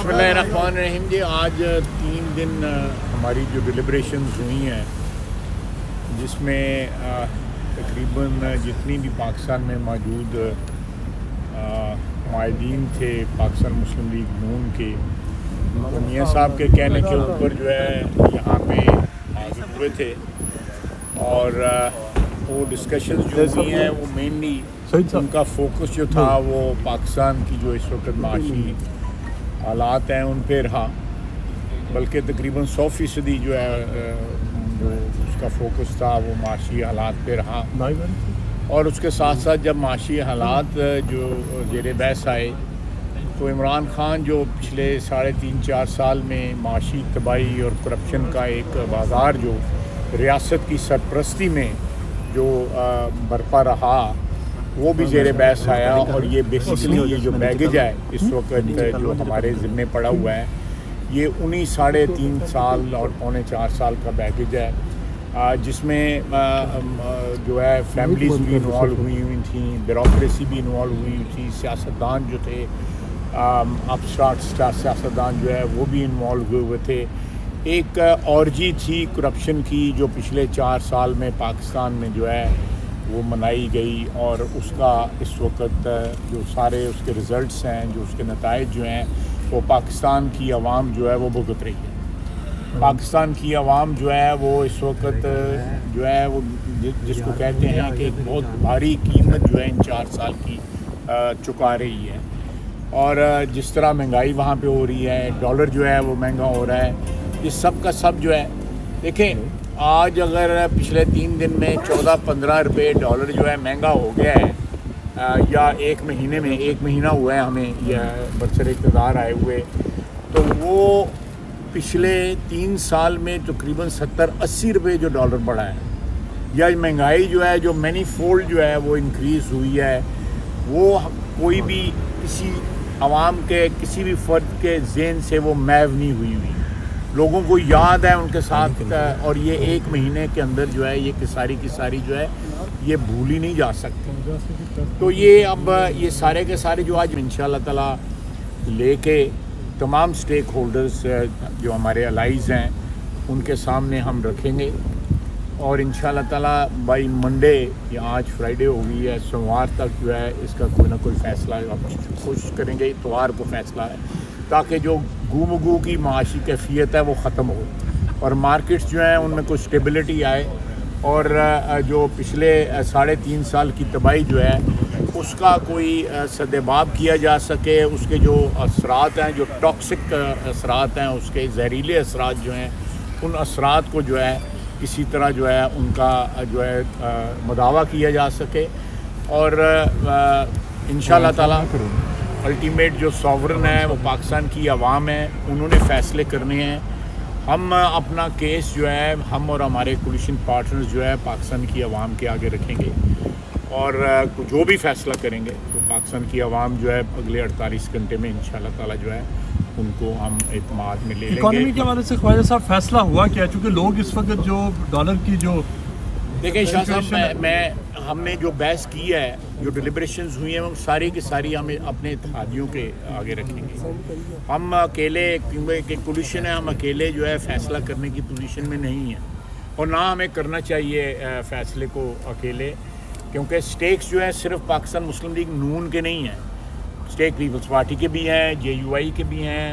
बिस्मिल्लाहिर्रहमानिर्रहीम जी। आज 3 दिन हमारी जो डिलिब्रेशंस हुई हैं, जिसमें तकरीबन जितनी भी पाकिस्तान में मौजूद माहिदीन थे पाकिस्तान मुस्लिम लीग नून के, तो मियाँ साहब के कहने के ऊपर जो है यहाँ पे हाजिर हुए थे और वो डिस्कशंस जो हुई हैं वो मेनली उनका फोकस जो था वो पाकिस्तान की जो इस वक्त माशी हालात हैं उन पे रहा, बल्कि तकरीबन 100% जो है जो उसका फोकस था वो माशी हालात पे रहा। और उसके साथ साथ जब माशी हालात जो ज़ेर बहस आए तो इमरान खान जो पिछले 3.5-4 साल में माशी तबाही और करप्शन का एक बाज़ार जो रियासत की सरपरस्ती में जो बरपा रहा वो भी ज़ेर बहस आया। और ये बेसिकली ये जो बैगेज है इस वक्त जो हमारे ज़िम्मे पड़ा हुआ है, ये उन्हीं 3.5 साल और 4 साल का बैगेज है, जिसमें जो है फैमिलीज़ भी इन्वॉल्व हुई थी, ब्यूरोक्रेसी भी इन्वॉल्व हुई थी, सियासतदान जो थे अपस्टार्ट सियासतदान जो है वो भी इन्वॉल्व हुए थे। एक ऑर्जी थी करप्शन की जो पिछले 4 साल में पाकिस्तान में जो है वो मनाई गई, और उसका इस वक्त जो सारे उसके रिज़ल्ट्स हैं, जो उसके नताइज जो हैं, वो पाकिस्तान की आवाम जो है वो भुगत रही है। पाकिस्तान की आवाम जो है वो इस वक्त जो है वो जिसको कहते हैं कि एक बहुत भारी कीमत जो है इन 4 साल की चुका रही है। और जिस तरह महंगाई वहाँ पे हो रही है, डॉलर जो है वो महंगा हो रहा है, ये सब का सब जो है, देखें आज अगर पिछले 3 दिन में 14-15 रुपये डॉलर जो है महंगा हो गया है, या 1 महीने में 1 महीना हुआ है हमें यह बरसर इक़्तिदार आए हुए, तो वो पिछले 3 साल में तकरीबन 70-80 रुपये जो डॉलर बढ़ा है, या महंगाई जो है जो मैनी फोल्ड जो है वो इंक्रीज़ हुई है, वो कोई भी किसी आवाम के किसी भी फ़र्द के ज़हन से वो महव नहीं हुई। लोगों को याद है उनके साथ, और ये 1 महीने के अंदर जो है ये की सारी जो है ये भूली नहीं जा सकती। तो ये अब ये सारे के सारे जो आज इंशाअल्लाह ताला लेके तमाम स्टेक होल्डर्स जो हमारे अलाइज़ हैं उनके सामने हम रखेंगे, और इंशाअल्लाह ताला बाई मंडे या आज फ्राइडे हो गई है, सोमवार तक जो है इसका कोई ना कोई फ़ैसला कोशिश करेंगे इतवार को फ़ैसला है, ताकि जो गुमगू की माशी कैफियत है वो ख़त्म हो और मार्केट्स जो हैं उनमें कुछ स्टेबिलिटी आए, और जो पिछले 3.5 साल की तबाही जो है उसका कोई सद्देबाब किया जा सके, उसके जो असरात हैं, जो टॉक्सिक असरात हैं, उसके जहरीले असरात जो हैं, उन असरात को जो है किसी तरह जो है उनका जो है मुदावा किया जा सके। और इंशाअल्लाह ताला अल्टीमेट जो सॉवरन है वो पाकिस्तान की आवाम है, उन्होंने फ़ैसले करने हैं। हम अपना केस जो है हम और हमारे कोलिशन पार्टनर्स जो है पाकिस्तान की आवाम के आगे रखेंगे, और जो भी फ़ैसला करेंगे तो पाकिस्तान की आवाम जो है अगले 48 घंटे में इंशाअल्लाह ताला जो है उनको हम एतमाद में ले लेंगे। इकॉनमी के हवाले से ख्वाजा साहब फैसला हुआ क्या, चूँकि लोग इस वक्त जो डॉलर की जो देखें शाह साहब, हमने जो बहस की है, जो डिलिब्रेशंस हुई हैं, वो सारी की सारी हमें अपने इत्तेहादियों के आगे रखेंगे। हम अकेले, क्योंकि कोलिशन है, हम अकेले जो है फ़ैसला करने की पोजीशन में नहीं है, और ना हमें करना चाहिए फ़ैसले को अकेले, क्योंकि स्टेक्स जो है सिर्फ पाकिस्तान मुस्लिम लीग नून के नहीं हैं, स्टेक पीपल्स पार्टी के भी हैं, JUI के भी हैं,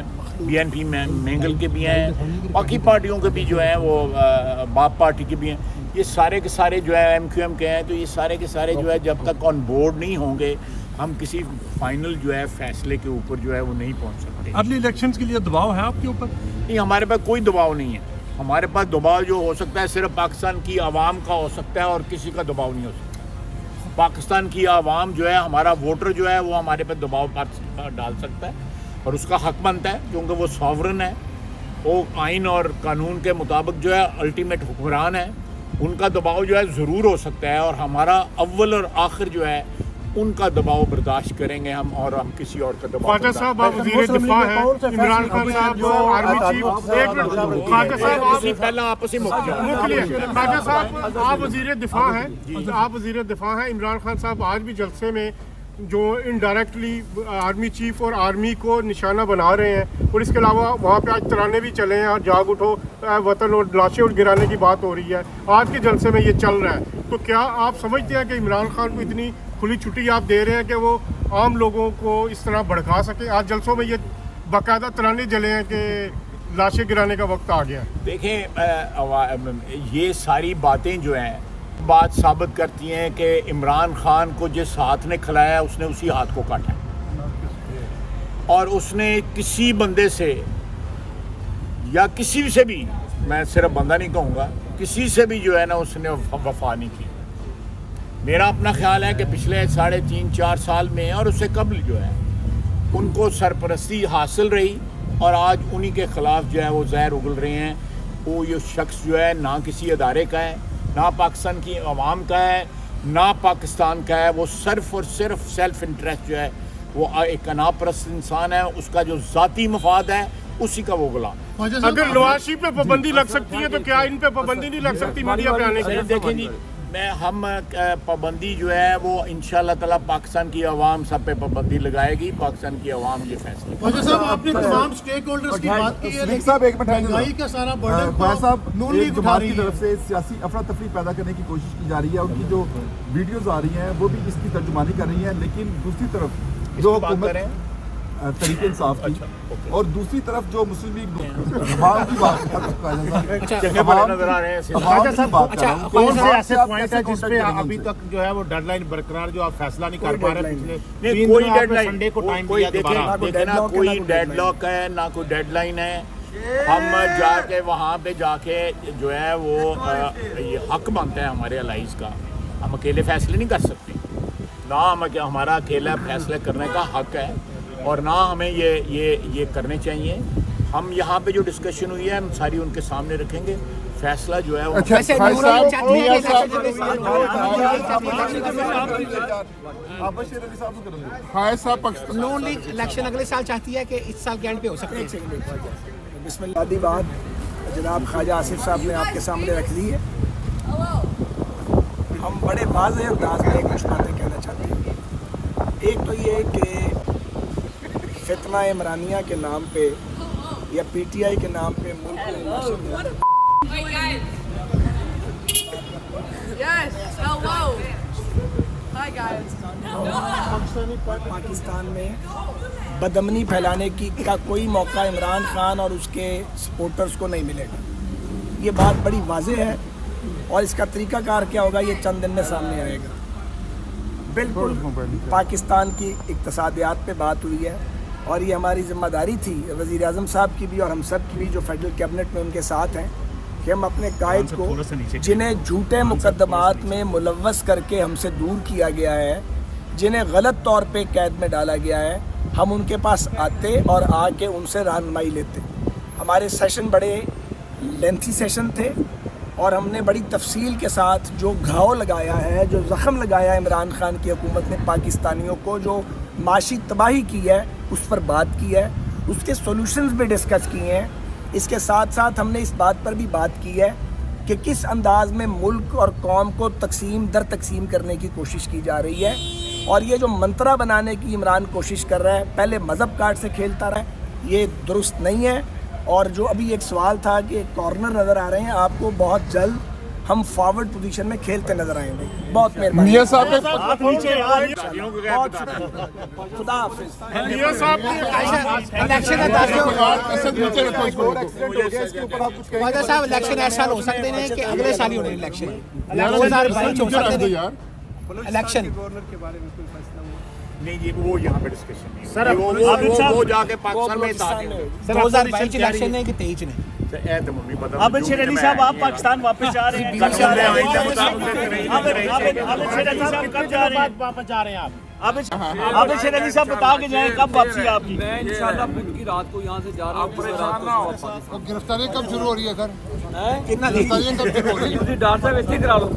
BNP मैंगल के भी हैं, बाकी पार्टियों के भी जो है वो बाप पार्टी के भी हैं। ये सारे के सारे जो है MQM के हैं, तो ये सारे के सारे जो है जब तक ऑन बोर्ड नहीं होंगे हम किसी फाइनल जो है फैसले के ऊपर जो है वो नहीं पहुंच सकते। अर्ली इलेक्शंस के लिए दबाव है आपके ऊपर? नहीं, हमारे पास कोई दबाव नहीं है। हमारे पास दबाव जो हो सकता है सिर्फ पाकिस्तान की आवाम का हो सकता है, और किसी का दबाव नहीं हो सकता। पाकिस्तान की आवाम जो है, हमारा वोटर जो है वो हमारे पर दबाव डाल सकता है, और उसका हक बनता है, क्योंकि वो सॉवरन है, वो आइन और कानून के मुताबिक जो है अल्टीमेट हुक्मरान है। उनका दबाव जो है ज़रूर हो सकता है, और हमारा अव्वल और आखिर जो है उनका दबाव बर्दाश्त करेंगे हम, और हम किसी और का दबाव। ख्वाजा साहब आप वज़ीर दिफा हैं, इमरान खान साहब जो आर्मी चीफ, एक मिनट ख्वाजा साहब आप पहला आपस में ख्वाजा साहब आप वज़ीर दिफा हैं, आप वज़ीर दिफा हैं। इमरान खान साहब आज भी जलसे में जो इनडायरेक्टली आर्मी चीफ और आर्मी को निशाना बना रहे हैं, और इसके अलावा वहाँ पे आज तराने भी चले हैं और जाग उठो वतन और लाशें और गिराने की बात हो रही है, आज के जलसे में ये चल रहा है। तो क्या आप समझते हैं कि इमरान खान को इतनी खुली छुट्टी आप दे रहे हैं कि वो आम लोगों को इस तरह भड़का सके? आज जलसों में ये बाकायदा तराने जले हैं कि लाशें गिराने का वक्त आ गया। देखें, ये सारी बातें जो हैं बात साबित करती हैं कि इमरान खान को जिस हाथ ने खिलाया उसने उसी हाथ को काटा और उसने किसी बंदे से या किसी से भी, मैं सिर्फ बंदा नहीं कहूँगा, किसी से भी जो है ना उसने वफा नहीं की। मेरा अपना ख्याल है कि पिछले 3.5-4 साल में और उससे कबल जो है उनको सरपरस्ती हासिल रही और आज उन्हीं के ख़िलाफ़ जो है वो जहर उगल रहे हैं। वो ये शख्स जो है ना किसी अदारे का है, ना पाकिस्तान की आवाम का है, ना पाकिस्तान का है। वो सिर्फ और सिर्फ सेल्फ इंटरेस्ट जो है, वो एक अनापरस्त इंसान है, उसका जो ज़ाती मफाद है उसी का वो गुलाम। अगर नवाज पे पाबंदी लग सकती है तो क्या इन पे पाबंदी नहीं लग सकती मीडिया पे आने की? देखें जी, हम पाबंदी जो है वो इंशाअल्लाह ताला पाकिस्तान की आवाम सब पे पाबंदी लगाएगी। पाकिस्तान की आवाम ये फैसला। ख्वाजा साहब, आपने तमाम स्टेक होल्डर्स की बात की है, लेकिन साहब एक मिनट महंगाई का सारा बर्डन ख्वाजा साहब नून लीग उठा रही की तरफ से सियासी अफरा तफरी पैदा करने की कोशिश की जा रही है। उनकी जो वीडियोस आ रही हैं वो भी इसकी तर्जुमानी कर रही हैं, लेकिन दूसरी तरफ जो हुकूमत तरीके इंसाफ की और दूसरी तरफ जो मुस्लिम लीग तमाम की बात नजर आ रहे हैं। कौन से ऐसे पॉइंट है जिस पे अभी तक जो है वो डेडलाइन बरकरार जो आप फैसला नहीं कर पा रहे? पिछले कोई डेडलाइन, संडे को टाइम कोई दिया दोबारा, देखना कोई डेडलॉक है ना कोई डेडलाइन है। हम जाके वहाँ पे जाके जो है वो ये हक बनता है हमारे अलाइज का। हम अकेले फैसले नहीं कर सकते, ना हमारा अकेला फैसले करने का हक है और ना हमें ये करने चाहिए। हम यहाँ पे जो डिस्कशन हुई है हम सारी उनके सामने रखेंगे। फैसला जो है वो नून लीग इलेक्शन अगले साल चाहती है कि इस साल के एंड पे हो सकते हैं। बिस्मिल्लाह बात जनाब ख्वाजा आसिफ साहब ने आपके सामने रख दी है। हम बड़े वाज़ेह अंदाज में कुछ बातें कहना चाहते हैं। एक तो ये कि फितना इमरानिया के नाम पे या पीटीआई के नाम पे मुल्क पाकिस्तान में बदअमनी फैलाने का कोई मौका इमरान खान और उसके सपोर्टर्स को नहीं मिलेगा। ये बात बड़ी वाज़ेह है और इसका तरीक़ाकार क्या होगा ये चंद दिन में सामने आएगा। बिल्कुल पाकिस्तान की इक़्तिसादियात पे बात हुई है और ये हमारी ज़िम्मेदारी थी वज़ीर आज़म साहब की भी और हम सब की भी जो फेडरल कैबिनेट में उनके साथ हैं कि हम अपने कायद को जिन्हें झूठे मुकदमात में मुलव्वस करके हमसे दूर किया गया है, जिन्हें गलत तौर पे कैद में डाला गया है, हम उनके पास आते और आके उनसे रहनुमाई लेते। हमारे सेशन बड़े लेंथी सेशन थे और हमने बड़ी तफसील के साथ जो घाव लगाया है, जो ज़ख्म लगाया है इमरान खान की हुकूमत ने पाकिस्तानियों को, जो माशी तबाही की है उस पर बात की है, उसके सॉल्यूशंस भी डिस्कस किए हैं। इसके साथ साथ हमने इस बात पर भी बात की है कि किस अंदाज में मुल्क और कौम को तकसीम दर तकसीम करने की कोशिश की जा रही है और ये जो मंत्रा बनाने की इमरान कोशिश कर रहा है, पहले मज़हब कार्ड से खेलता रहा है, ये दुरुस्त नहीं है। और जो अभी एक सवाल था कि एक कॉर्नर नज़र आ रहे हैं, आपको बहुत जल्द हम फॉरवर्ड पोजीशन में खेलते नजर आएंगे। बहुत मेहरबानी। मियां साहब खुदा हाफिज़। मियां साहब ख्वाजा साहब इलेक्शन ऐसा हो सकते हैं कि अगले साल ही होने इलेक्शन 2022 हो सकते हैं इलेक्शन। नहीं जी, वो यहाँ पे डिस्कशन नहीं सर, वो जाके पाकिस्तान में 2022 इलेक्शन है कि 23 ने अब शेर अली साहब आप पाकिस्तान वापस जा रहे हैं, कब जा रहे हैं? कब जा रहे हैं? वापस जा रहे हैं आप? अब शेर अली साहब बता के जाएं कब वापसी आपकी? मैं इंशाल्लाह बुध की रात को यहाँ से जा रहा हूँ। गिरफ्तारी कब शुरू हो रही है सर? कितना गिरफ्तारियां कब शुरू हो रही है? डॉक्टर साहब ऐसे करा लो।